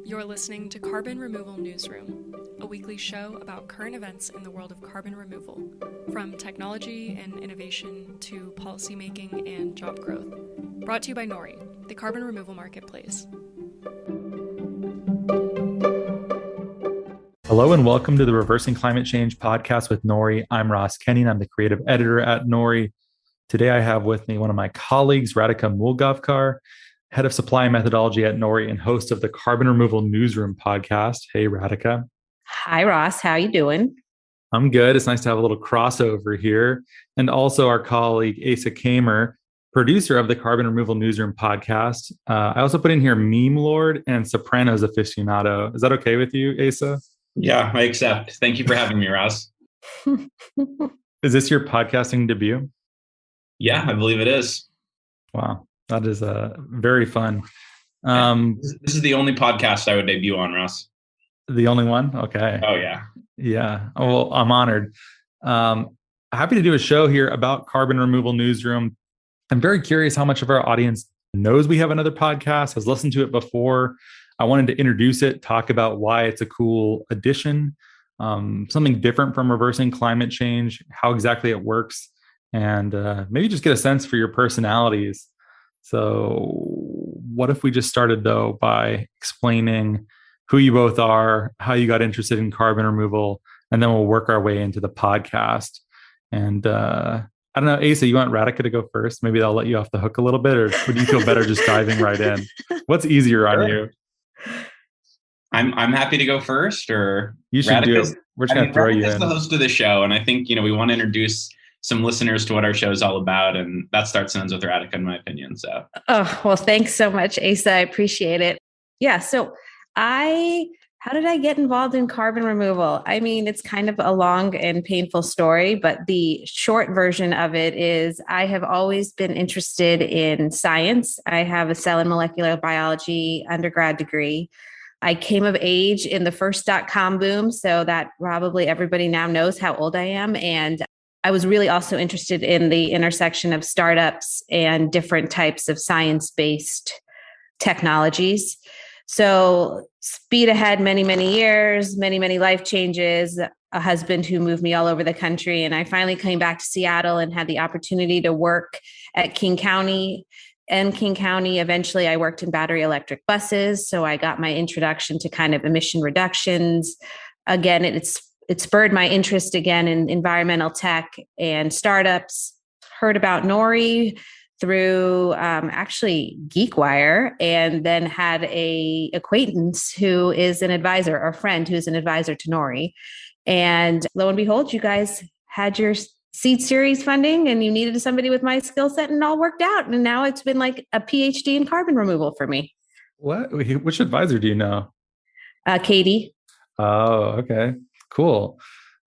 You're listening to Carbon Removal Newsroom, a weekly show about current events in the world of carbon removal, from technology and innovation to policymaking and job growth. Brought to you by Nori, the carbon removal marketplace. Hello and welcome to the Reversing Climate Change podcast with Nori. I'm Ross Kenyon. I'm the creative editor at Nori. Today I have with me one of my colleagues, Radhika Moolgavkar, head of supply methodology at Nori and host of the Carbon Removal Newsroom podcast. Hey, Radhika. Hi, Ross. How you doing? I'm good. It's nice to have a little crossover here. And also our colleague, Asa Kamer, producer of the Carbon Removal Newsroom podcast. I also put in here Meme Lord and Sopranos aficionado. Is that okay with you, Asa? Yeah, I accept. Thank you for having me, Ross. Is this your podcasting debut? Yeah, I believe it is. Wow. That is very fun. This is the only podcast I would debut on, Ross. The only one? Okay. Oh, yeah. Yeah. Well, I'm honored. Happy to do a show here about Carbon Removal Newsroom. I'm very curious how much of our audience knows we have another podcast, has listened to it before. I wanted to introduce it, talk about why it's a cool addition, something different from reversing climate change, how exactly it works, and maybe just get a sense for your personalities. So what if we just started, though, by explaining who you both are, how you got interested in carbon removal, and then we'll work our way into the podcast. And I don't know, Asa, you want Radhika to go first? Maybe I'll let you off the hook a little bit, or would you feel better just diving right in? What's easier on you? I'm happy to go first, or you should do it. We're just going to throw you in. Radhika's the host of the show, and I think we want to introduce some listeners to what our show is all about, and that starts and ends with Radhika, in my opinion. So, well, thanks so much, Asa. I appreciate it. Yeah. So, how did I get involved in carbon removal? I mean, it's kind of a long and painful story, but the short version of it is I have always been interested in science. I have a cell and molecular biology undergrad degree. I came of age in the first .com boom, so that probably everybody now knows how old I am. And I was really also interested in the intersection of startups and different types of science-based technologies. So speed ahead many, many years, many, many life changes, a husband who moved me all over the country. And I finally came back to Seattle and had the opportunity to work at King County. And King County, eventually I worked in battery electric buses. So I got my introduction to kind of emission reductions. Again, it spurred my interest again in environmental tech and startups. Heard about Nori through actually GeekWire, and then had a acquaintance who is an advisor, or friend who's an advisor to Nori. And lo and behold, you guys had your seed series funding and you needed somebody with my skill set, and it all worked out. And now it's been like a PhD in carbon removal for me. What? Which advisor do you know? Katie. Oh, okay. Cool.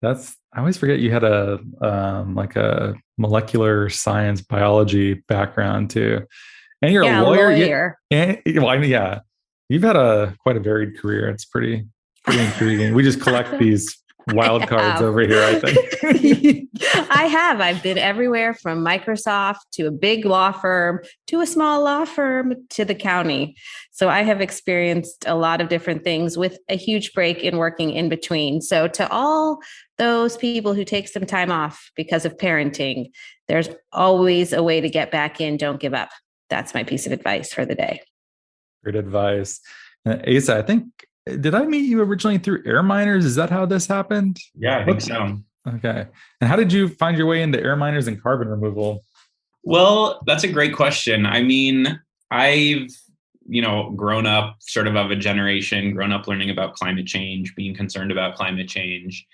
I always forget you had a molecular science biology background too, and you're a lawyer. Yeah, you've had quite a varied career. It's pretty intriguing. We just collect these wild cards over here, I think. I've been everywhere from Microsoft to a big law firm to a small law firm to the county. So I have experienced a lot of different things with a huge break in working in between. So to all those people who take some time off because of parenting, there's always a way to get back in. Don't give up. That's my piece of advice for the day. Great advice. Asa, I think, did I meet you originally through air miners? Is that how this happened? Yeah, I think so. Okay. And how did you find your way into air miners and carbon removal? Well, that's a great question. I mean, I've, grown up sort of a generation, grown up learning about climate change, being concerned about climate change.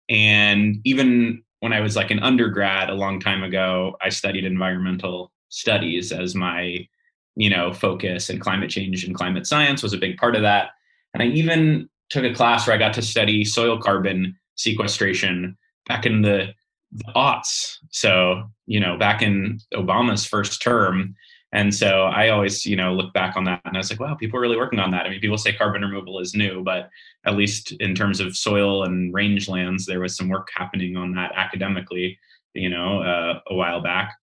And even when I was like an undergrad a long time ago, I studied environmental studies as my, focus, and climate change and climate science was a big part of that. And I even took a class where I got to study soil carbon sequestration back in the aughts. So, back in Obama's first term. And so I always, look back on that and I was like, wow, people are really working on that. I mean, people say carbon removal is new, but at least in terms of soil and rangelands, there was some work happening on that academically, a while back.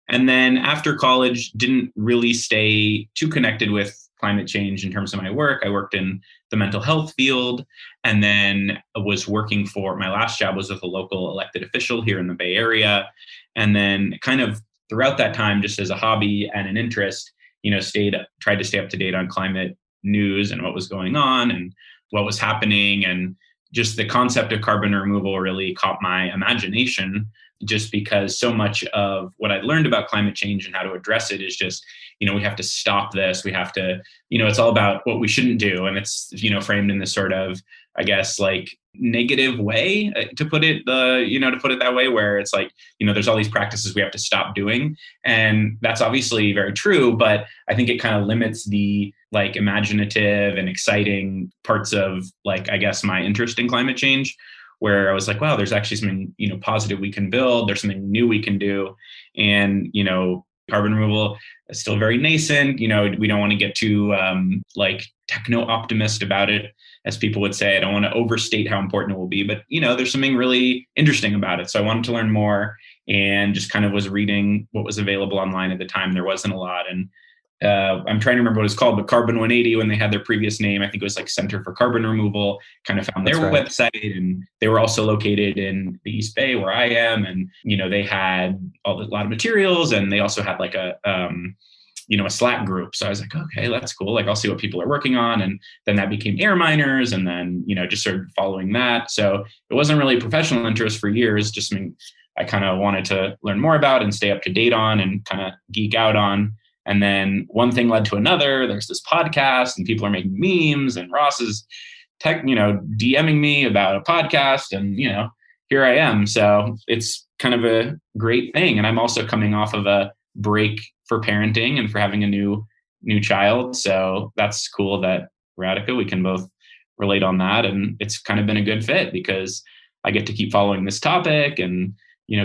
And then after college, didn't really stay too connected with climate change in terms of my work. I worked in the mental health field, and then was working for, my last job was with a local elected official here in the Bay Area. And then kind of throughout that time, just as a hobby and an interest, tried to stay up to date on climate news and what was going on and what was happening. And just the concept of carbon removal really caught my imagination, just because so much of what I learned about climate change and how to address it is just, we have to stop this. We have to, it's all about what we shouldn't do. And it's, framed in this sort of, I guess, like negative way to put it, that way, where it's like, there's all these practices we have to stop doing. And that's obviously very true, but I think it kind of limits the like imaginative and exciting parts of like, I guess, my interest in climate change, where I was like, wow, there's actually something, positive we can build. There's something new we can do. And, carbon removal is still very nascent. We don't want to get too like techno optimist about it, as people would say. I don't want to overstate how important it will be, but there's something really interesting about it. So I wanted to learn more, and just kind of was reading what was available online at the time. There wasn't a lot. And I'm trying to remember what it's called, but Carbon 180, when they had their previous name, I think it was like Center for Carbon Removal, kind of found their website, and they were also located in the East Bay where I am. And, they had a lot of materials, and they also had like a Slack group. So I was like, okay, that's cool. Like, I'll see what people are working on. And then that became air miners, and then, just started following that. So it wasn't really a professional interest for years, just something I kind of wanted to learn more about and stay up to date on and kind of geek out on. And then one thing led to another. There's this podcast, and people are making memes, and Ross is DMing me about a podcast, and, here I am. So it's kind of a great thing. And I'm also coming off of a break for parenting and for having a new child. So that's cool that, Radhika, we can both relate on that. And it's kind of been a good fit, because I get to keep following this topic and,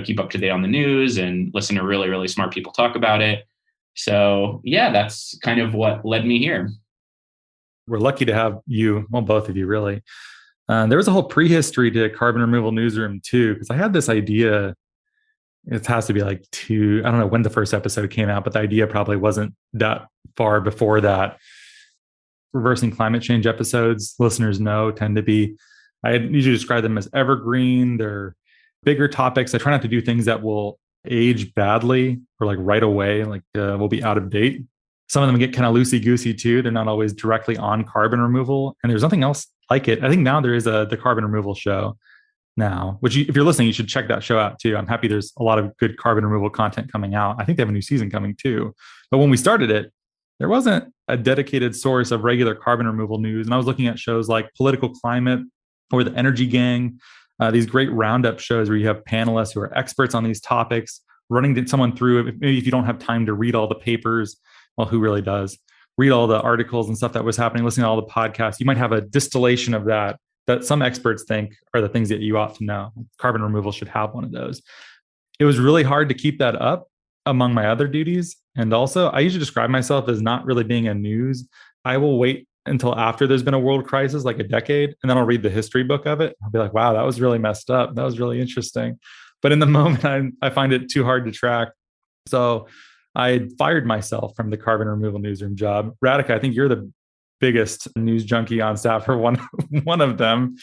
keep up to date on the news and listen to really, really smart people talk about it. So yeah, that's kind of what led me here. We're lucky to have you, well, both of you really. There was a whole prehistory to Carbon Removal Newsroom too, because I had this idea. It has to be like I don't know when the first episode came out, but the idea probably wasn't that far before that. Reversing climate change episodes, listeners know, tend to be, I usually describe them as evergreen. They're bigger topics. I try not to do things that will age badly or like right away, like will be out of date. Some of them get kind of loosey-goosey too. They're not always directly on carbon removal. And there's nothing else like it. I think now there is the carbon removal show now, which if you're listening, you should check that show out too. I'm happy there's a lot of good carbon removal content coming out. I think they have a new season coming too. But when we started it, there wasn't a dedicated source of regular carbon removal news. And I was looking at shows like Political Climate or The Energy Gang, these great roundup shows where you have panelists who are experts on these topics, running someone through it. Maybe if you don't have time to read all the papers, well, who really does? Read all the articles and stuff that was happening, listen to all the podcasts. You might have a distillation of that some experts think are the things that you ought to know. Carbon removal should have one of those. It was really hard to keep that up among my other duties. And also, I usually describe myself as not really being a news. I will wait until after there's been a world crisis, like a decade, and then I'll read the history book of it. I'll be like, wow, that was really messed up. That was really interesting. But in the moment, I find it too hard to track. So I fired myself from the Carbon Removal Newsroom job. Radhika, I think you're the biggest news junkie on staff, or one of them.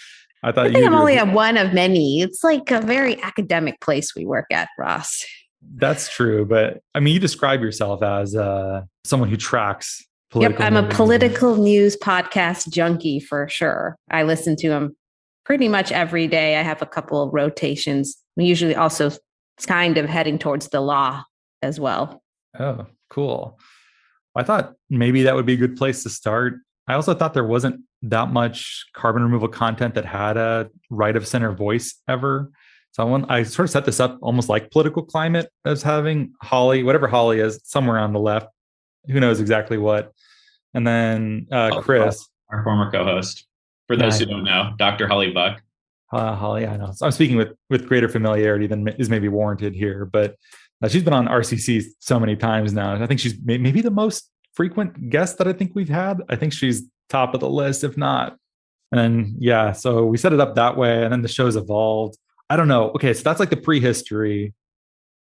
I think I'm only a one of many. It's like a very academic place we work at, Ross. That's true. But I mean, you describe yourself as someone who tracks political news. I'm a political news podcast junkie for sure. I listen to them pretty much every day. I have a couple of rotations. We usually also kind of heading towards the law as well. Oh, cool. I thought maybe that would be a good place to start. I also thought there wasn't that much carbon removal content that had a right of center voice ever. So I sort of set this up almost like Political Climate as having Holly, whatever Holly is, somewhere on the left. Who knows exactly what. And then Chris. Our former co-host. For those who don't know, Dr. Holly Buck. Holly, I know. So I'm speaking with greater familiarity than is maybe warranted here. But she's been on RCC so many times now. I think she's maybe the most frequent guest that I think we've had. I think she's top of the list, if not. And then, yeah, so we set it up that way. And then the show's evolved. I don't know. Okay, so that's like the prehistory.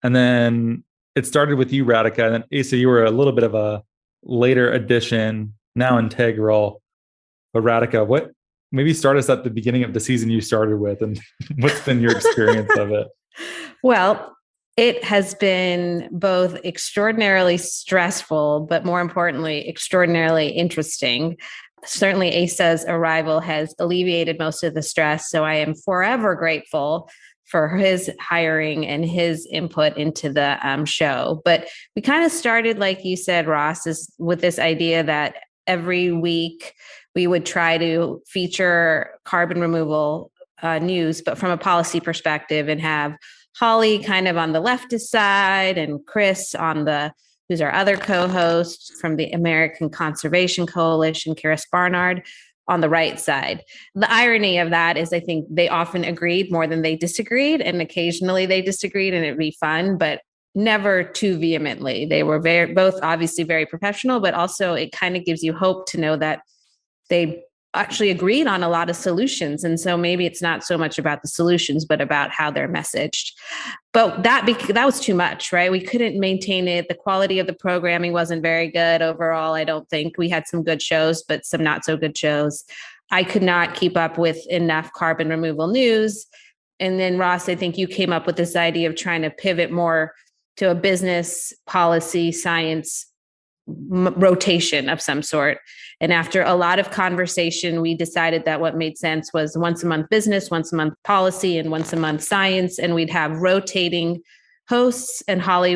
And then it started with you, Radhika. And then Asa, you were a little bit of a later addition. And now integral. But Radhika, maybe start us at the beginning of the season you started with, and what's been your experience of it? Well, it has been both extraordinarily stressful, but more importantly, extraordinarily interesting. Certainly, Asa's arrival has alleviated most of the stress. So I am forever grateful for his hiring and his input into the show. But we kind of started, like you said, Ross, with this idea that every week we would try to feature carbon removal news, but from a policy perspective, and have Holly kind of on the leftist side and Chris who's our other co-host from the American Conservation Coalition, Karis Barnard, on the right side. The irony of that is I think they often agreed more than they disagreed, and occasionally they disagreed and it'd be fun, but never too vehemently. They were both obviously very professional, but also it kind of gives you hope to know that they actually agreed on a lot of solutions. And so maybe it's not so much about the solutions, but about how they're messaged. But that was too much, right? We couldn't maintain it. The quality of the programming wasn't very good overall. I don't think we had some good shows, but some not so good shows. I could not keep up with enough carbon removal news. And then Ross, I think you came up with this idea of trying to pivot more to a business policy science rotation of some sort. And after a lot of conversation, we decided that what made sense was once a month business, once a month policy, and once a month science. And we'd have rotating hosts, and Holly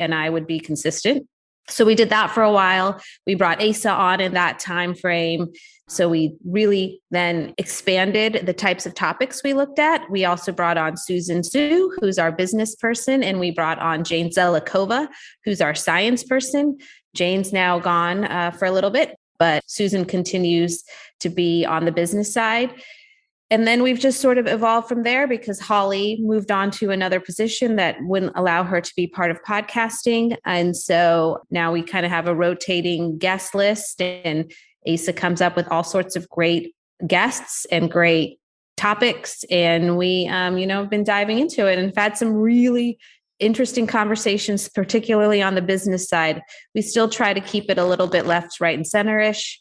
and I would be consistent. So we did that for a while. We brought Asa on in that time frame. So we really then expanded the types of topics we looked at. We also brought on Susan Sue, who's our business person, and we brought on Jane Zelikova, who's our science person. Jane's now gone for a little bit, but Susan continues to be on the business side. And then we've just sort of evolved from there because Holly moved on to another position that wouldn't allow her to be part of podcasting. And so now we kind of have a rotating guest list, and Asa comes up with all sorts of great guests and great topics. And we, have been diving into it and have had some really interesting conversations, particularly on the business side. We still try to keep it a little bit left, right, and center-ish,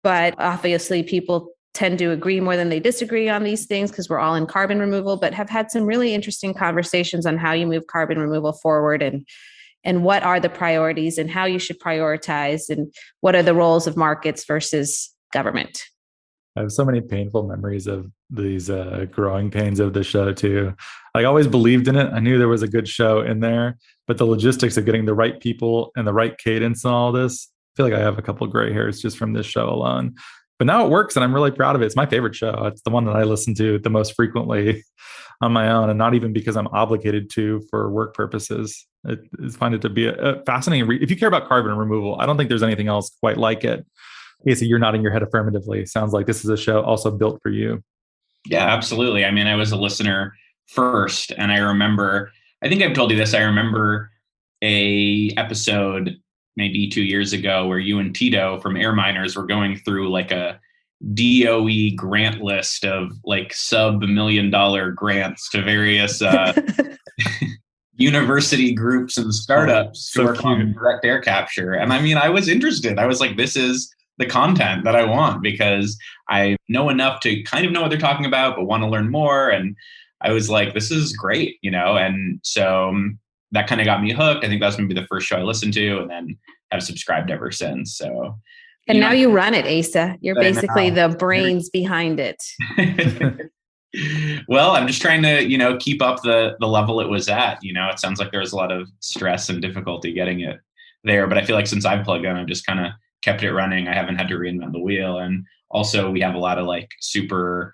but obviously people tend to agree more than they disagree on these things because we're all in carbon removal, but have had some really interesting conversations on how you move carbon removal forward and what are the priorities and how you should prioritize and what are the roles of markets versus government. I have so many painful memories of these growing pains of the show too. I always believed in it. I knew there was a good show in there, but the logistics of getting the right people and the right cadence and all this, I feel like I have a couple of gray hairs just from this show alone. But now it works and I'm really proud of it. It's my favorite show. It's the one that I listen to the most frequently on my own, and not even because I'm obligated to for work purposes. I find it to be a fascinating if you care about carbon removal, I don't think there's anything else quite like it. Asa, you're nodding your head affirmatively. Sounds like this is a show also built for you. Yeah, absolutely. I mean, I was a listener first, and I think I've told you this. I remember a episode maybe 2 years ago where you and Tito from Air Miners were going through like a DOE grant list of like sub-$1 million grants to various university groups and startups to work on direct air capture. And I mean, I was interested. I was like, this is the content that I want because I know enough to kind of know what they're talking about, but want to learn more. And I was like, this is great, And so that kind of got me hooked. I think that was maybe the first show I listened to, and then have subscribed ever since. So, and now you run it, Asa. You're basically the brains behind it. Well, I'm just trying to, keep up the level it was at. It sounds like there was a lot of stress and difficulty getting it there, but I feel like since I've plugged in, I've just kind of kept it running. I haven't had to reinvent the wheel. And also we have a lot of like super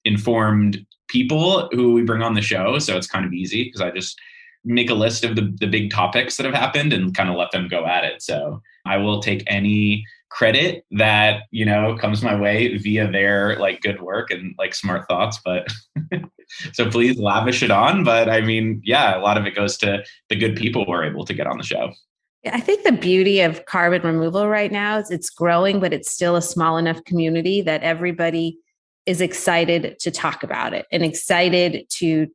informed people who we bring on the show. So it's kind of easy because I just make a list of the big topics that have happened and kind of let them go at it. So I will take any credit that, comes my way via their like good work and like smart thoughts, but so please lavish it on. But I mean, yeah, a lot of it goes to the good people who are able to get on the show. I think the beauty of carbon removal right now is it's growing, but it's still a small enough community that everybody is excited to talk about it and excited to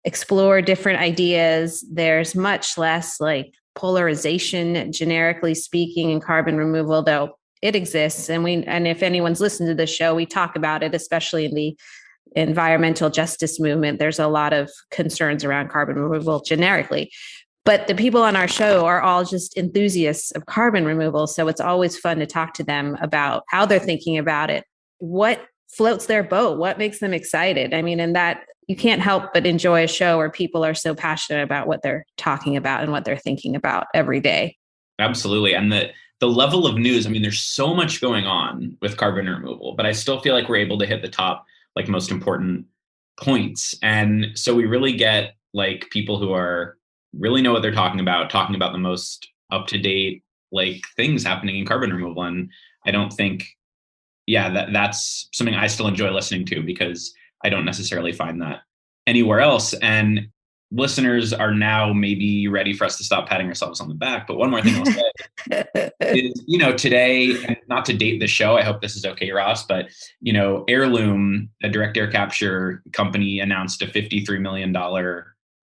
explore different ideas. There's much less like polarization, generically speaking, in carbon removal, though it exists. And if anyone's listened to the show, we talk about it, especially in the environmental justice movement. There's a lot of concerns around carbon removal generically. But the people on our show are all just enthusiasts of carbon removal. So it's always fun to talk to them about how they're thinking about it, what floats their boat, what makes them excited. I mean, and that you can't help but enjoy a show where people are so passionate about what they're talking about and what they're thinking about every day. Absolutely. And the level of news, I mean, there's so much going on with carbon removal, but I still feel like we're able to hit the top, like, most important points. And so we really get like people who are really know what they're talking about the most up-to-date like things happening in carbon removal. And I don't think, that's something I still enjoy listening to, because I don't necessarily find that anywhere else. And listeners are now maybe ready for us to stop patting ourselves on the back. But one more thing I'll say is, today, and not to date the show, I hope this is okay, Ross, but, Heirloom, a direct air capture company, announced a $53 million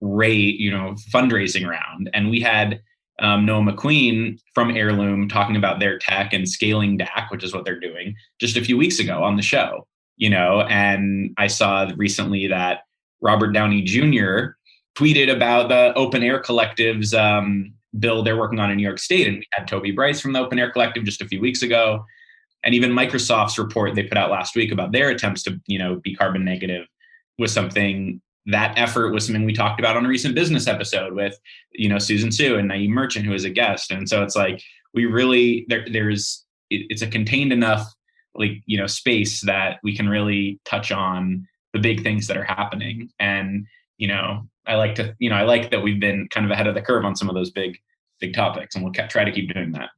fundraising round. And we had Noah McQueen from Heirloom talking about their tech and scaling DAC, which is what they're doing, just a few weeks ago on the show, and I saw recently that Robert Downey Jr. tweeted about the Open Air Collective's bill they're working on in New York State. And we had Toby Bryce from the Open Air Collective just a few weeks ago. And even Microsoft's report they put out last week about their attempts to, be carbon negative was something. That effort was something we talked about on a recent business episode with, Susan Sue and Naeem Merchant, who was a guest. And so it's like, we really, it's a contained enough, space that we can really touch on the big things that are happening. And, I like that we've been kind of ahead of the curve on some of those big topics, and we'll try to keep doing that.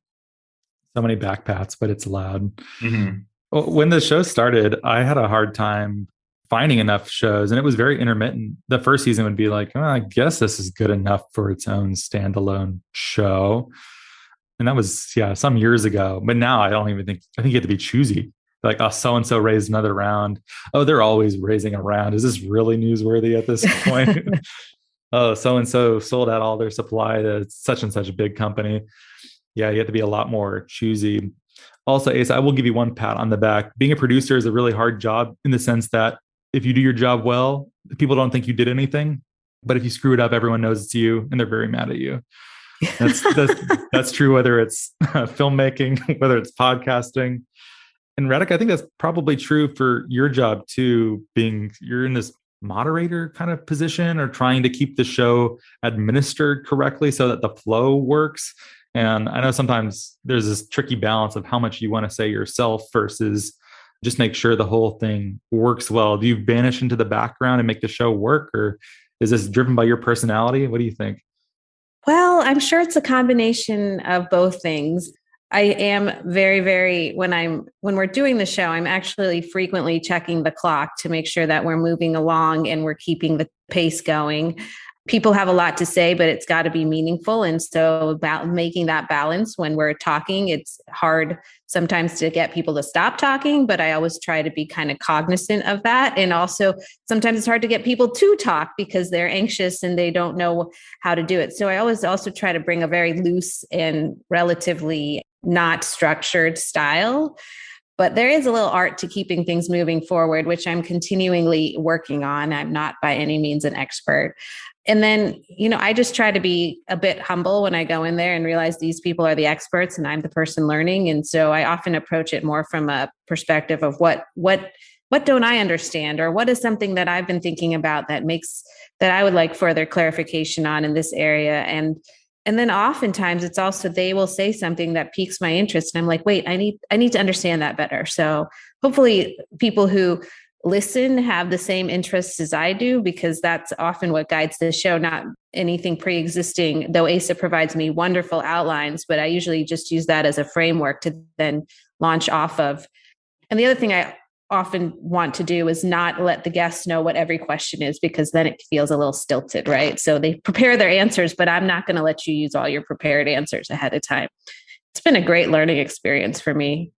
So many backpats, but it's loud. Mm-hmm. When the show started, I had a hard time finding enough shows, and it was very intermittent. The first season would be like, I guess this is good enough for its own standalone show. And that was, some years ago. But now I think you have to be choosy. Like, so-and-so raised another round. Oh, they're always raising a round. Is this really newsworthy at this point? Oh, so-and-so sold out all their supply to such and such a big company. Yeah, you have to be a lot more choosy. Also, Asa, I will give you one pat on the back. Being a producer is a really hard job, in the sense that if you do your job well, people don't think you did anything. But if you screw it up, everyone knows it's you, and they're very mad at you. That's true, whether it's filmmaking, whether it's podcasting. And Radhika, I think that's probably true for your job too, you're in this moderator kind of position, or trying to keep the show administered correctly so that the flow works. And I know sometimes there's this tricky balance of how much you want to say yourself versus just make sure the whole thing works well. Do you vanish into the background and make the show work, or is this driven by your personality? What do you think? Well, I'm sure it's a combination of both things. I am very, very, when we're doing the show, I'm actually frequently checking the clock to make sure that we're moving along and we're keeping the pace going. People have a lot to say, but it's got to be meaningful. And so about making that balance when we're talking, it's hard sometimes to get people to stop talking, but I always try to be kind of cognizant of that. And also sometimes it's hard to get people to talk because they're anxious and they don't know how to do it. So I always also try to bring a very loose and relatively not structured style. But there is a little art to keeping things moving forward, which I'm continually working on. I'm not by any means an expert. And then, I just try to be a bit humble when I go in there and realize these people are the experts and I'm the person learning. And so I often approach it more from a perspective of what don't I understand, or what is something that I've been thinking about that I would like further clarification on in this area. And then oftentimes it's also, they will say something that piques my interest. And I'm like, wait, I need to understand that better. So hopefully people who listen have the same interests as I do, because that's often what guides the show, not anything pre-existing, though Asa provides me wonderful outlines, but I usually just use that as a framework to then launch off of. And the other thing I often want to do is not let the guests know what every question is, because then it feels a little stilted, right? So they prepare their answers, but I'm not going to let you use all your prepared answers ahead of time. It's been a great learning experience for me.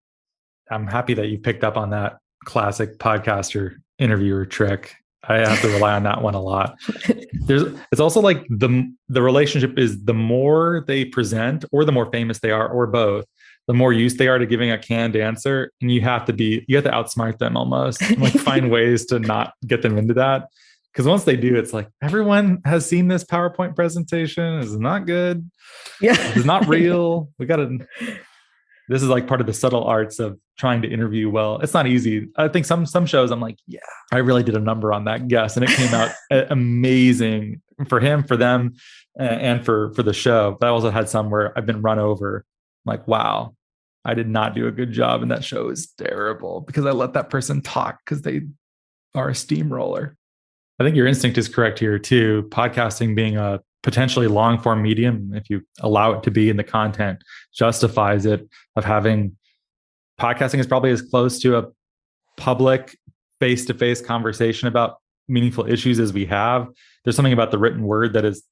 I'm happy that you picked up on that classic podcaster interviewer trick. I have to rely on that one a lot. It's also like the relationship is, the more they present or the more famous they are, or both, the more used they are to giving a canned answer. And you have to outsmart them almost, and like find ways to not get them into that. Because once they do, it's like, everyone has seen this PowerPoint presentation. This is not good. Yeah. This is not real. This is like part of the subtle arts of trying to interview well. It's not easy. I think some shows I'm like, yeah, I really did a number on that guest, and it came out amazing for him, for them, and for the show. But I also had some where I've been run over. I'm like, wow, I did not do a good job, and that show is terrible because I let that person talk because they are a steamroller. I think your instinct is correct here too. Podcasting being a potentially long form medium, if you allow it to be, in the content justifies it, of having podcasting is probably as close to a public face-to-face conversation about meaningful issues as we have. There's something about the written word that is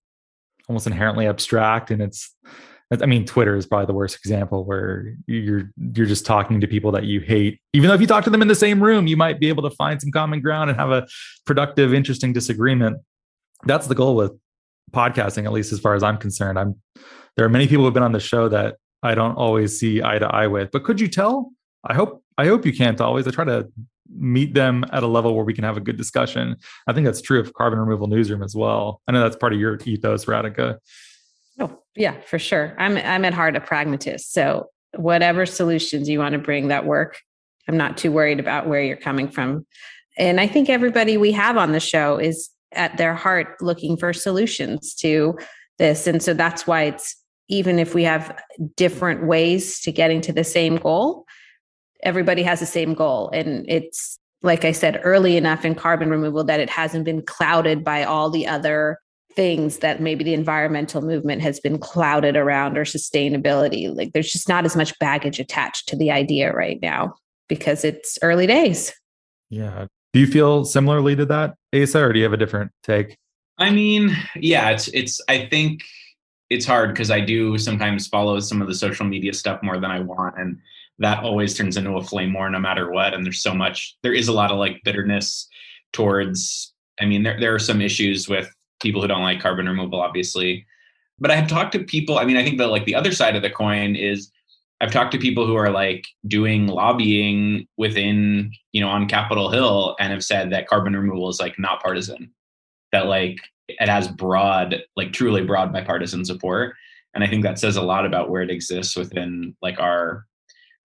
almost inherently abstract, and Twitter is probably the worst example, where you're just talking to people that you hate. Even though if you talk to them in the same room, you might be able to find some common ground and have a productive, interesting disagreement. That's the goal with podcasting, at least as far as I'm concerned. There are many people who've been on the show that I don't always see eye to eye with, but could you tell? I hope you can't always. I try to meet them at a level where we can have a good discussion. I think that's true of Carbon Removal Newsroom as well. I know that's part of your ethos, Radhika. Oh, yeah, for sure. I'm at heart a pragmatist. So whatever solutions you want to bring that work, I'm not too worried about where you're coming from. And I think everybody we have on the show is at their heart looking for solutions to this. And so that's why it's, even if we have different ways to getting to the same goal, everybody has the same goal. And it's, like I said, early enough in carbon removal that it hasn't been clouded by all the other things that maybe the environmental movement has been clouded around, or sustainability. Like, there's just not as much baggage attached to the idea right now because it's early days. Yeah. Do you feel similarly to that, Asa, or do you have a different take? I mean, yeah, I think it's hard because I do sometimes follow some of the social media stuff more than I want. And that always turns into a flame war no matter what. And there is a lot of like bitterness towards, there are some issues with people who don't like carbon removal, obviously. But I have talked to people, I think that like the other side of the coin is I've talked to people who are like doing lobbying within, on Capitol Hill, and have said that carbon removal is like not partisan, that like it has broad, like truly broad bipartisan support. And I think that says a lot about where it exists within like our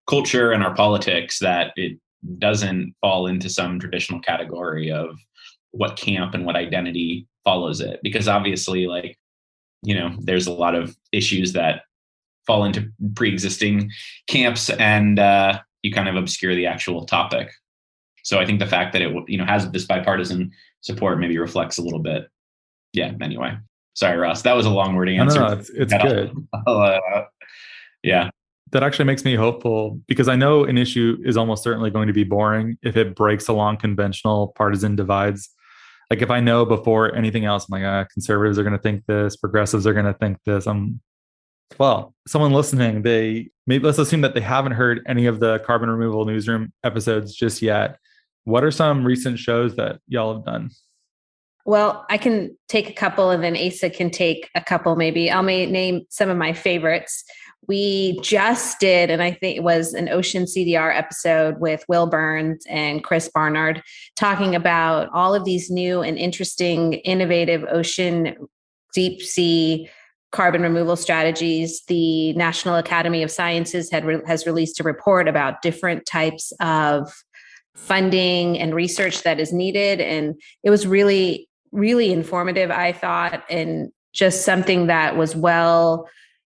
culture and our politics, that it doesn't fall into some traditional category of what camp and what identity follows it. Because obviously, like, there's a lot of issues that fall into pre-existing camps, and you kind of obscure the actual topic. So I think the fact that it, has this bipartisan support maybe reflects a little bit. Yeah. Anyway, sorry, Ross, that was a long wording answer. No, it's good. Yeah. That actually makes me hopeful, because I know an issue is almost certainly going to be boring if it breaks along conventional partisan divides. Like, if I know before anything else, I'm like, conservatives are going to think this, progressives are going to think this. Someone listening, let's assume that they haven't heard any of the Carbon Removal Newsroom episodes just yet. What are some recent shows that y'all have done? Well, I can take a couple, and then Asa can take a couple. Maybe I'll name some of my favorites. We just did, and I think it was an Ocean CDR episode with Will Burns and Chris Barnard, talking about all of these new and interesting, innovative ocean deep sea carbon removal strategies. The National Academy of Sciences has released a report about different types of funding and research that is needed. And it was really, really informative, I thought, and just something that was Will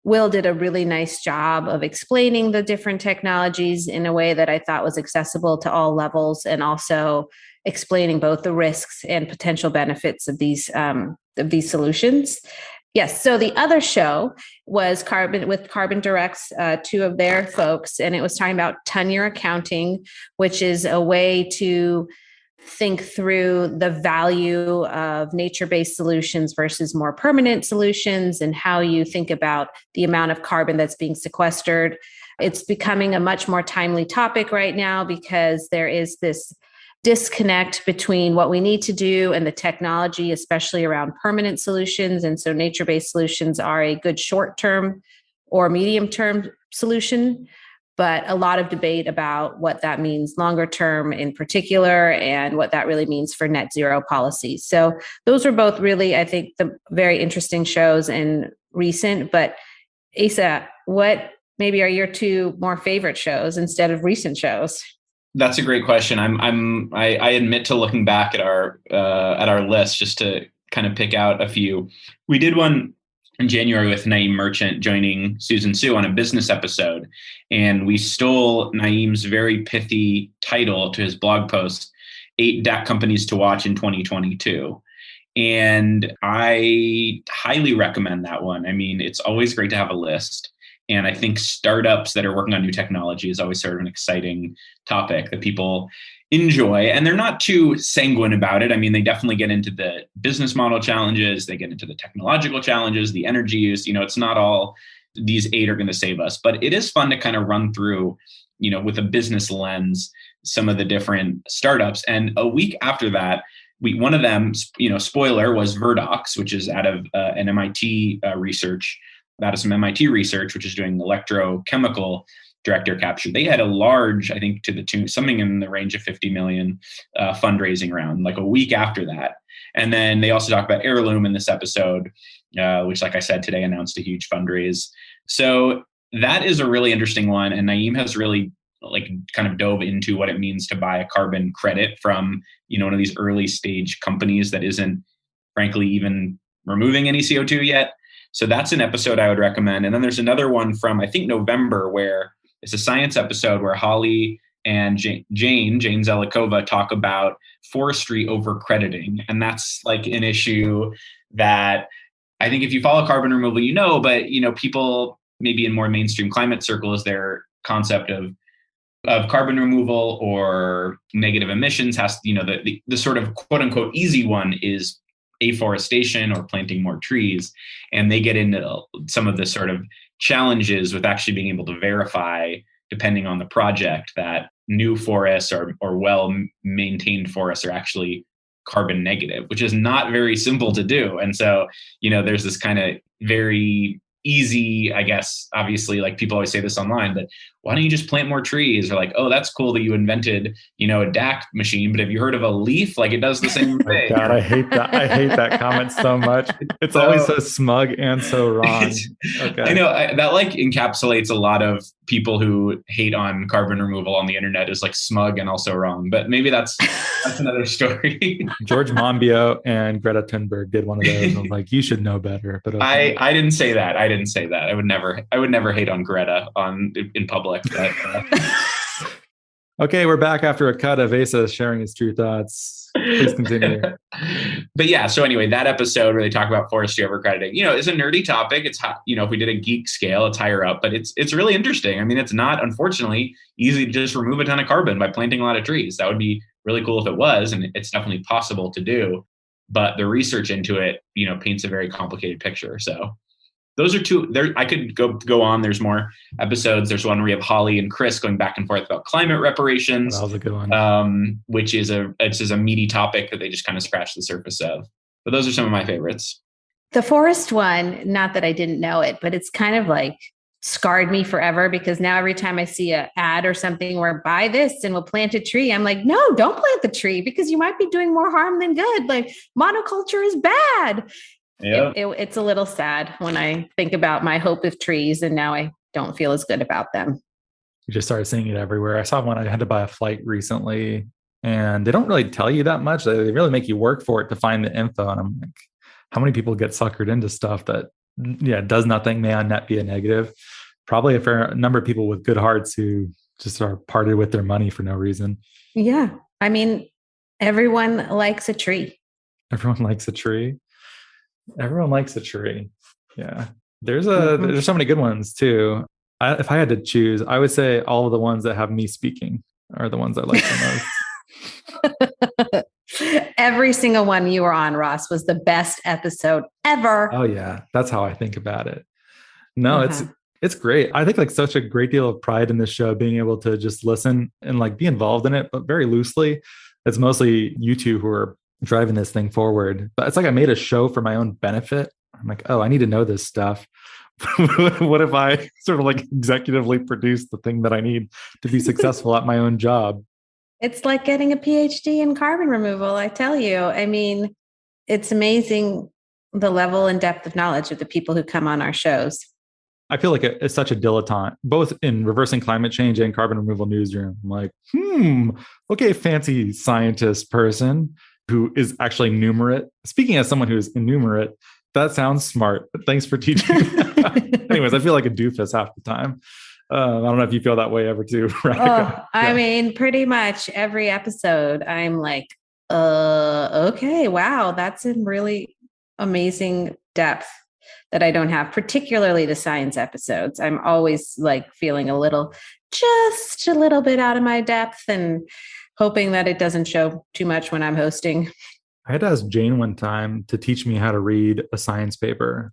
did a really nice job of explaining the different technologies in a way that I thought was accessible to all levels, and also explaining both the risks and potential benefits of these solutions. Yes. So the other show was Carbon Direct's, two of their folks, and it was talking about tenure accounting, which is a way to think through the value of nature-based solutions versus more permanent solutions, and how you think about the amount of carbon that's being sequestered. It's becoming a much more timely topic right now because there is this disconnect between what we need to do and the technology, especially around permanent solutions. And so nature-based solutions are a good short-term or medium-term solution, but a lot of debate about what that means longer term in particular and what that really means for net zero policies. So those were both really, I think, the very interesting shows and recent. But Asa, what maybe are your two more favorite shows instead of recent shows? That's a great question. I admit to looking back at our list just to kind of pick out a few. We did one in January with Naeem Merchant joining Susan Sue on a business episode. And we stole Naeem's very pithy title to his blog post, 8 DAC companies to watch in 2022. And I highly recommend that one. I mean, it's always great to have a list. And I think startups that are working on new technology is always sort of an exciting topic that people enjoy. And they're not too sanguine about it. I mean, they definitely get into the business model challenges. They get into the technological challenges, the energy use. It's not all these 8 are going to save us. But it is fun to kind of run through, with a business lens, some of the different startups. And a week after that, one of them, spoiler, was Verdox, which is out of an MIT research. That is some MIT research, which is doing electrochemical director capture. They had a large, I think to the tune, something in the range of 50 million fundraising round, like a week after that. And then they also talk about Heirloom in this episode, which, like I said, today announced a huge fundraise. So that is a really interesting one. And Naeem has really kind of dove into what it means to buy a carbon credit from, one of these early stage companies that isn't frankly even removing any CO2 yet. So that's an episode I would recommend. And then there's another one from, I think, November, where it's a science episode where Holly and Jane Zelikova talk about forestry over-crediting. And that's like an issue that I think if you follow carbon removal, but, people maybe in more mainstream climate circles, their concept of carbon removal or negative emissions has, the sort of quote unquote easy one is afforestation or planting more trees. And they get into some of the sort of challenges with actually being able to verify, depending on the project, that new forests or well-maintained forests are actually carbon negative, which is not very simple to do. And so, there's this kind of very easy, I guess, obviously, like people always say this online, but why don't you just plant more trees? Or like, oh, that's cool that you invented, a DAC machine, but have you heard of a leaf? Like it does the same thing. God, I hate that. I hate that comment so much. It's always so smug and so wrong. Okay. I know that encapsulates a lot of people who hate on carbon removal on the internet is like smug and also wrong, but maybe that's another story. George Monbiot and Greta Thunberg did one of those. I was like, you should know better. But okay. I didn't say that. I would never hate on Greta in public. But, Okay, we're back after a cut of Asa sharing his true thoughts. Please continue. But yeah, so anyway, that episode where they talk about forestry overcrediting, is a nerdy topic. It's if we did a geek scale, it's higher up, but it's really interesting. I mean, it's not, unfortunately, easy to just remove a ton of carbon by planting a lot of trees. That would be really cool if it was, and it's definitely possible to do. But the research into it, paints a very complicated picture. So those are two. There, I could go on. There's more episodes. There's one where we have Holly and Chris going back and forth about climate reparations. That was a good one. Which is a meaty topic that they just kind of scratch the surface of. But those are some of my favorites. The forest one, not that I didn't know it, but it's kind of like scarred me forever because now every time I see an ad or something where buy this and we'll plant a tree, I'm like, no, don't plant the tree because you might be doing more harm than good. Like monoculture is bad. Yeah. It's a little sad when I think about my hope of trees and now I don't feel as good about them. You just started seeing it everywhere. I saw one, I had to buy a flight recently and they don't really tell you that much. They really make you work for it to find the info. And I'm like, how many people get suckered into stuff that, does nothing, may on net be a negative? Probably a fair number of people with good hearts who just are parted with their money for no reason. Yeah. I mean, everyone likes a tree. Everyone likes a tree. Everyone likes a tree. Yeah. There's so many good ones too. If I had to choose, I would say all of the ones that have me speaking are the ones I like the most. Every single one you were on, Ross, was the best episode ever. Oh yeah. That's how I think about it. No, it's great. I think such a great deal of pride in this show, being able to just listen and be involved in it, but very loosely. It's mostly you two who are driving this thing forward. But it's like I made a show for my own benefit. I'm like, oh, I need to know this stuff What if I sort of like executively produce the thing that I need to be successful at my own job? It's like getting a PhD in carbon removal, I tell you. I mean, it's amazing the level and depth of knowledge of the people who come on our shows. I feel like it's such a dilettante, both in reversing climate change and carbon removal newsroom. I'm like, okay, fancy scientist person who is actually numerate. Speaking as someone who is innumerate, that sounds smart. Thanks for teaching me that. Anyways, I feel like a doofus half the time. I don't know if you feel that way ever too, Radhika. I mean, pretty much every episode, I'm like, okay, wow, that's in really amazing depth that I don't have, particularly the science episodes. I'm always like feeling just a little bit out of my depth and hoping that it doesn't show too much when I'm hosting. I had to ask Jane one time to teach me how to read a science paper.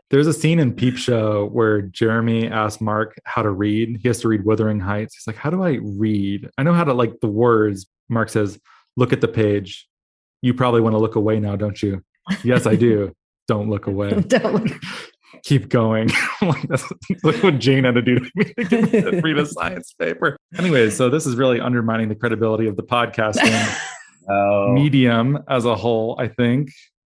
There's a scene in Peep Show where Jeremy asks Mark how to read. He has to read Wuthering Heights. He's like, how do I read? I know how to like the words. Mark says, look at the page. You probably want to look away now, don't you? Yes, I do. Don't look away. Don't look. Keep going. That's what Jane had to do to me to read a science paper. Anyway, so this is really undermining the credibility of the podcasting medium as a whole, I think.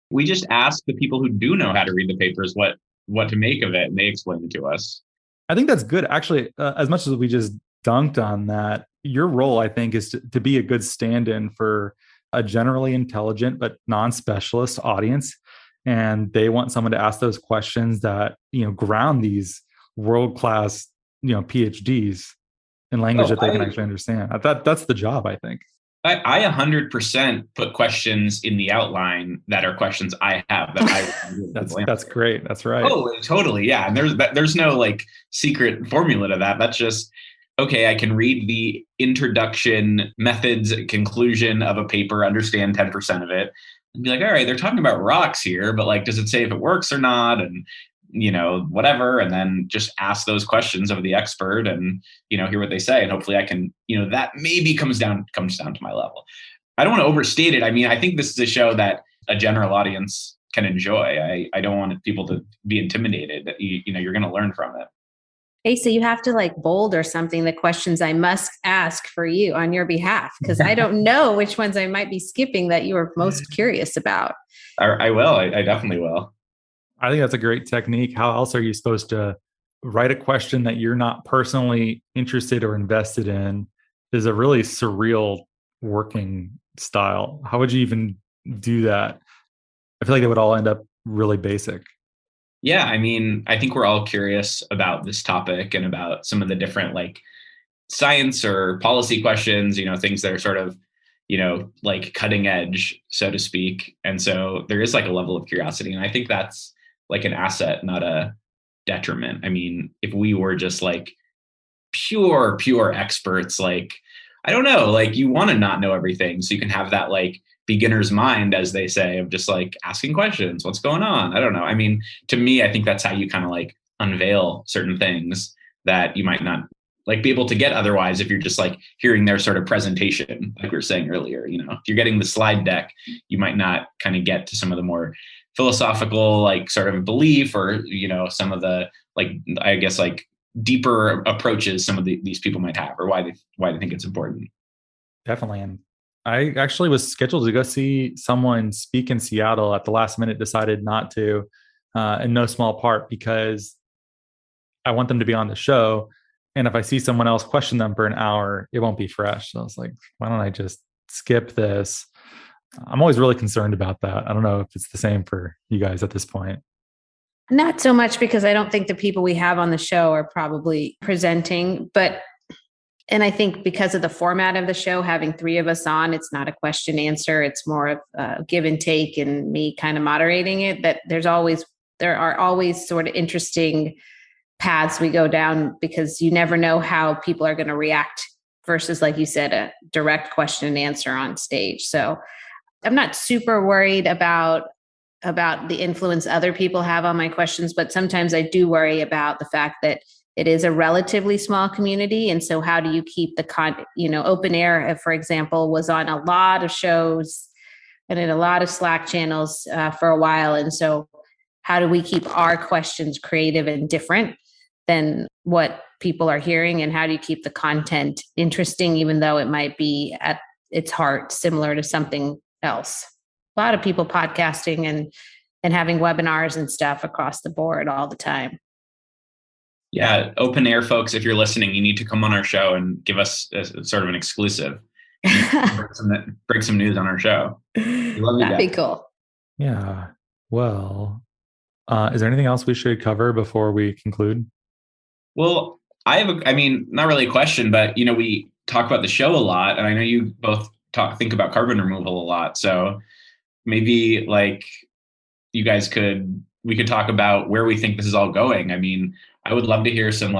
We just ask the people who do know how to read the papers what to make of it, and they explain it to us. I think that's good. Actually, as much as we just dunked on that, your role, I think, is to be a good stand-in for a generally intelligent but non-specialist audience. And they want someone to ask those questions that, ground these world-class, PhDs in language that they can actually understand. That's the job, I think. I 100% put questions in the outline that are questions I have. That's great. That's right. Oh, totally. Yeah. And there's no like secret formula to that. That's just, okay, I can read the introduction, methods, conclusion of a paper, understand 10% of it, and be like, all right, they're talking about rocks here, but like, does it say if it works or not? And, whatever. And then just ask those questions of the expert and, hear what they say. And hopefully I can, that maybe comes down to my level. I don't want to overstate it. I mean, I think this is a show that a general audience can enjoy. I don't want people to be intimidated. You're going to learn from it. Asa, you have to like bold or something the questions I must ask for you on your behalf, because I don't know which ones I might be skipping that you are most curious about. I will. I definitely will. I think that's a great technique. How else are you supposed to write a question that you're not personally interested or invested in? Is a really surreal working style. How would you even do that? I feel like they would all end up really basic. Yeah, I mean, I think we're all curious about this topic and about some of the different like science or policy questions, things that are sort of, like cutting edge, so to speak. And so there is like a level of curiosity. And I think that's like an asset, not a detriment. I mean, if we were just like pure experts, like, I don't know, like you want to not know everything. So you can have that like beginner's mind, as they say, of just like asking questions. What's going on? I don't know. I mean, to me, I think that's how you kind of like unveil certain things that you might not like be able to get otherwise if you're just like hearing their sort of presentation, like we were saying earlier. If you're getting the slide deck, you might not kind of get to some of the more philosophical like sort of belief or, some of the like, I guess like deeper approaches some of these people might have or why they think it's important. Definitely. And I actually was scheduled to go see someone speak in Seattle at the last minute, decided not to, in no small part because I want them to be on the show. And if I see someone else question them for an hour, it won't be fresh. So I was like, why don't I just skip this? I'm always really concerned about that. I don't know if it's the same for you guys at this point. Not so much, because I don't think the people we have on the show are probably presenting, and I think because of the format of the show, having three of us on, it's not a question answer. It's more of a give and take and me kind of moderating it, that there are always sort of interesting paths we go down, because you never know how people are going to react versus, like you said, a direct question and answer on stage. So I'm not super worried about the influence other people have on my questions, but sometimes I do worry about the fact that it is a relatively small community. And so how do you keep Open Air, for example, was on a lot of shows and in a lot of Slack channels for a while. And so how do we keep our questions creative and different than what people are hearing? And how do you keep the content interesting, even though it might be at its heart similar to something else? A lot of people podcasting and having webinars and stuff across the board all the time. Yeah, open air folks, if you're listening, you need to come on our show and give us a sort of an exclusive. break some news on our show. That'd be cool. Yeah. Well, is there anything else we should cover before we conclude? Well, not really a question, but we talk about the show a lot, and I know you both think about carbon removal a lot. So maybe you guys we could talk about where we think this is all going. I mean, I would love to hear some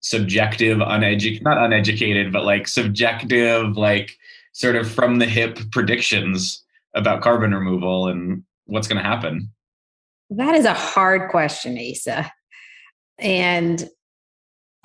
subjective, not uneducated, but subjective, sort of from the hip predictions about carbon removal and what's going to happen. That is a hard question, Asa. And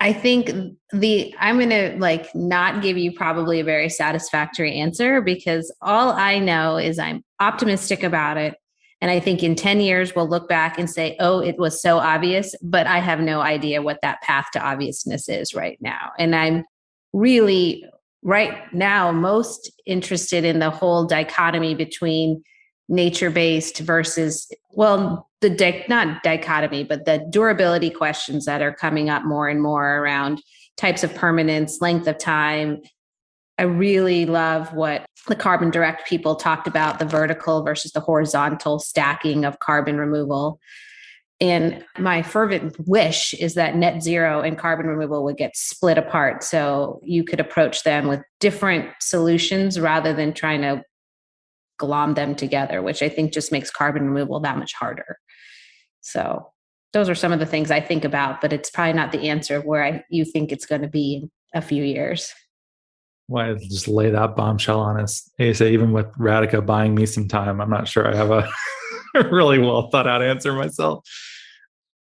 I think I'm going to not give you probably a very satisfactory answer, because all I know is I'm optimistic about it. And I think in 10 years, we'll look back and say, oh, it was so obvious, but I have no idea what that path to obviousness is right now. And I'm really right now most interested in the whole dichotomy between nature-based versus, not dichotomy, but the durability questions that are coming up more and more around types of permanence, length of time. I really love what the Carbon Direct people talked about, the vertical versus the horizontal stacking of carbon removal. And my fervent wish is that net zero and carbon removal would get split apart, so you could approach them with different solutions rather than trying to glom them together, which I think just makes carbon removal that much harder. So those are some of the things I think about, but it's probably not the answer of where you think it's going to be in a few years. Why just lay that bombshell on us, Asa? Even with Radhika buying me some time, I'm not sure I have a really well thought out answer myself.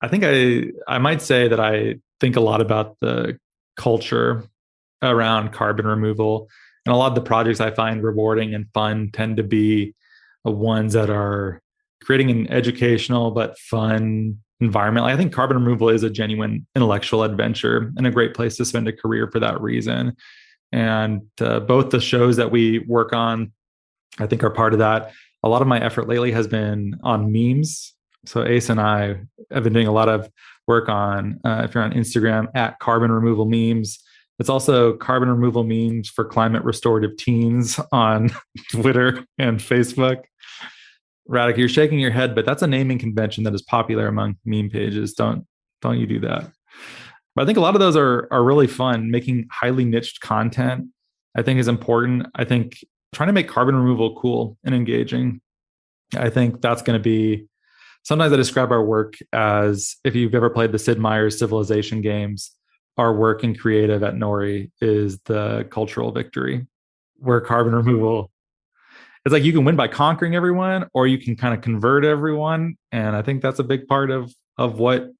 I think I might say that I think a lot about the culture around carbon removal, and a lot of the projects I find rewarding and fun tend to be the ones that are creating an educational but fun environment. I think carbon removal is a genuine intellectual adventure and a great place to spend a career for that reason. And both the shows that we work on, I think, are part of that. A lot of my effort lately has been on memes. So Ace and I have been doing a lot of work on, if you're on Instagram, at Carbon Removal Memes. It's also Carbon Removal Memes for Climate Restorative Teens on Twitter and Facebook. Radhika, you're shaking your head, but that's a naming convention that is popular among meme pages. Don't you do that. But I think a lot of those are really fun. Making highly niched content, I think, is important. I think trying to make carbon removal cool and engaging, I think that's going to be, sometimes I describe our work as, if you've ever played the Sid Meier's Civilization games, our work in creative at Nori is the cultural victory, where carbon removal, it's you can win by conquering everyone, or you can kind of convert everyone. And I think that's a big part of what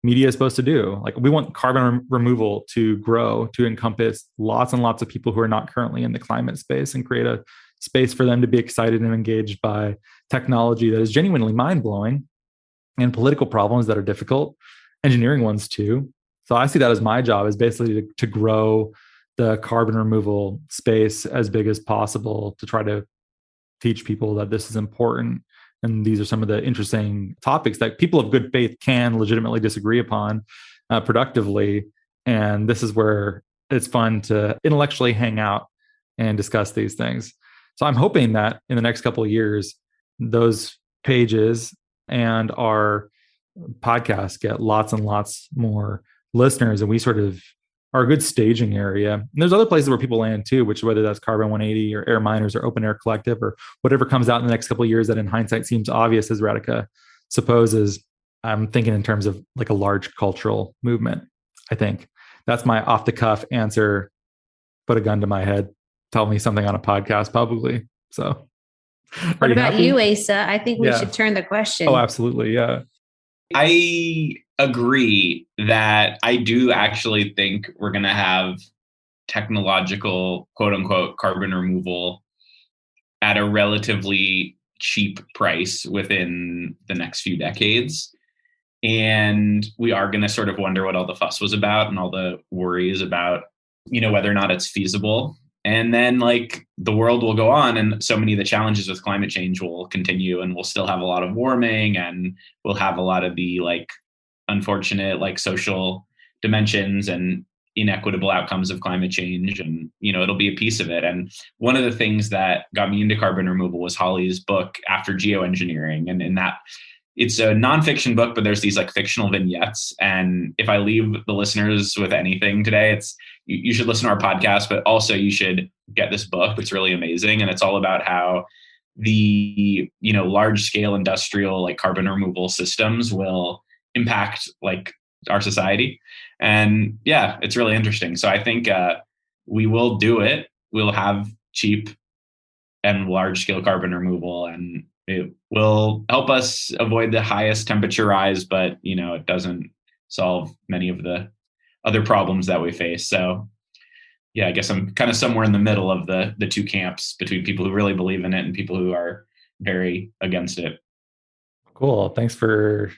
media is supposed to do. We want carbon removal to grow, to encompass lots and lots of people who are not currently in the climate space, and create a space for them to be excited and engaged by technology that is genuinely mind-blowing, and political problems that are difficult, engineering ones too. So I see that as my job, is basically to grow the carbon removal space as big as possible, to try to teach people that this is important. And these are some of the interesting topics that people of good faith can legitimately disagree upon productively. And this is where it's fun to intellectually hang out and discuss these things. So I'm hoping that in the next couple of years, those pages and our podcasts get lots and lots more listeners, and we sort of are a good staging area. And there's other places where people land too, which, whether that's Carbon 180 or Air Miners or Open Air Collective or whatever comes out in the next couple of years that in hindsight seems obvious, as Radhika supposes. I'm thinking in terms of a large cultural movement. I think that's my off the cuff answer. Put a gun to my head. Tell me something on a podcast publicly. So what about you, Asa? I think we should turn the question. Oh, absolutely. Yeah. I agree that I do actually think we're going to have technological, quote unquote, carbon removal at a relatively cheap price within the next few decades. And we are going to sort of wonder what all the fuss was about and all the worries about, whether or not it's feasible. And then like the world will go on, and so many of the challenges with climate change will continue, and we'll still have a lot of warming, and we'll have a lot of the like unfortunate like social dimensions and inequitable outcomes of climate change. And, it'll be a piece of it. And one of the things that got me into carbon removal was Holly's book, After Geoengineering. And in that, it's a nonfiction book, but there's these like fictional vignettes. And if I leave the listeners with anything today, it's you should listen to our podcast, but also you should get this book. It's really amazing. And it's all about how the, large scale industrial like carbon removal systems will impact like our society. And yeah, it's really interesting. So I think we will do it. We'll have cheap and large scale carbon removal, and it will help us avoid the highest temperature rise, but it doesn't solve many of the other problems that we face. So yeah, I guess I'm kind of somewhere in the middle of the two camps, between people who really believe in it and people who are very against it. Cool. Thanks for,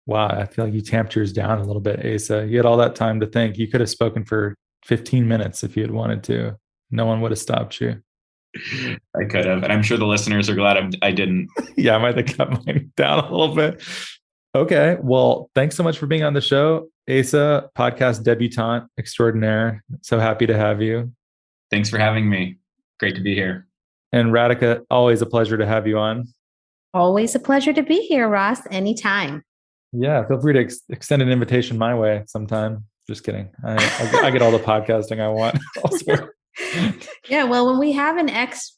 wow, I feel like you tamped yours down a little bit, Asa. You had all that time to think. You could have spoken for 15 minutes if you had wanted to. No one would have stopped you. I could have, and I'm sure the listeners are glad I didn't. Yeah, I might have cut mine down a little bit. Okay, well, thanks so much for being on the show, Asa, podcast debutante extraordinaire. So happy to have you. Thanks for having me. Great to be here. And Radhika, always a pleasure to have you on. Always a pleasure to be here, Ross. Anytime. Yeah, feel free to extend an invitation my way sometime. Just kidding. I get all the podcasting I want elsewhere. Yeah, well, when we have an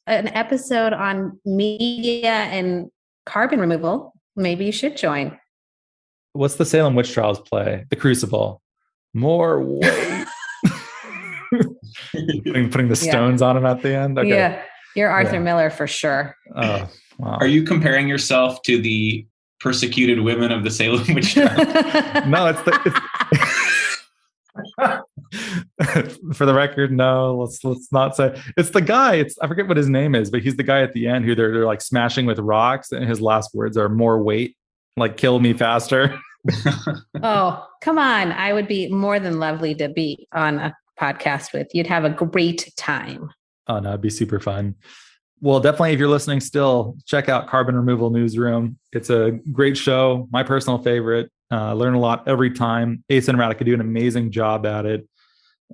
episode on media and carbon removal, maybe you should join. What's the Salem witch trials play? The Crucible. More weight. putting the stones on him at the end. Okay. Yeah, you're Arthur Miller for sure. Oh, wow. Are you comparing yourself to the persecuted women of the Salem witch trials? No, it's for the record, no, let's not say it's the guy. I forget what his name is, but he's the guy at the end who they're like smashing with rocks, and his last words are "more weight, like kill me faster." Oh, come on. I would be more than lovely to be on a podcast with. You'd have a great time. Oh no, it'd be super fun. Well, definitely, if you're listening still, check out Carbon Removal Newsroom. It's a great show, my personal favorite. Learn a lot every time. Asa and Radhika do an amazing job at it.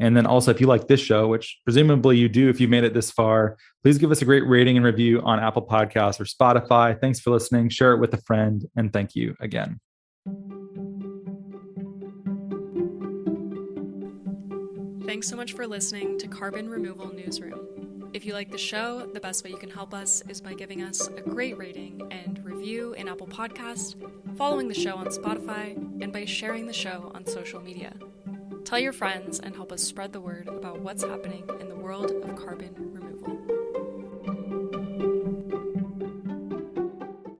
And then also, if you like this show, which presumably you do if you've made it this far, please give us a great rating and review on Apple Podcasts or Spotify. Thanks for listening. Share it with a friend. And thank you again. Thanks so much for listening to Carbon Removal Newsroom. If you like the show, the best way you can help us is by giving us a great rating and review in Apple Podcasts, following the show on Spotify, and by sharing the show on social media. Tell your friends and help us spread the word about what's happening in the world of carbon removal.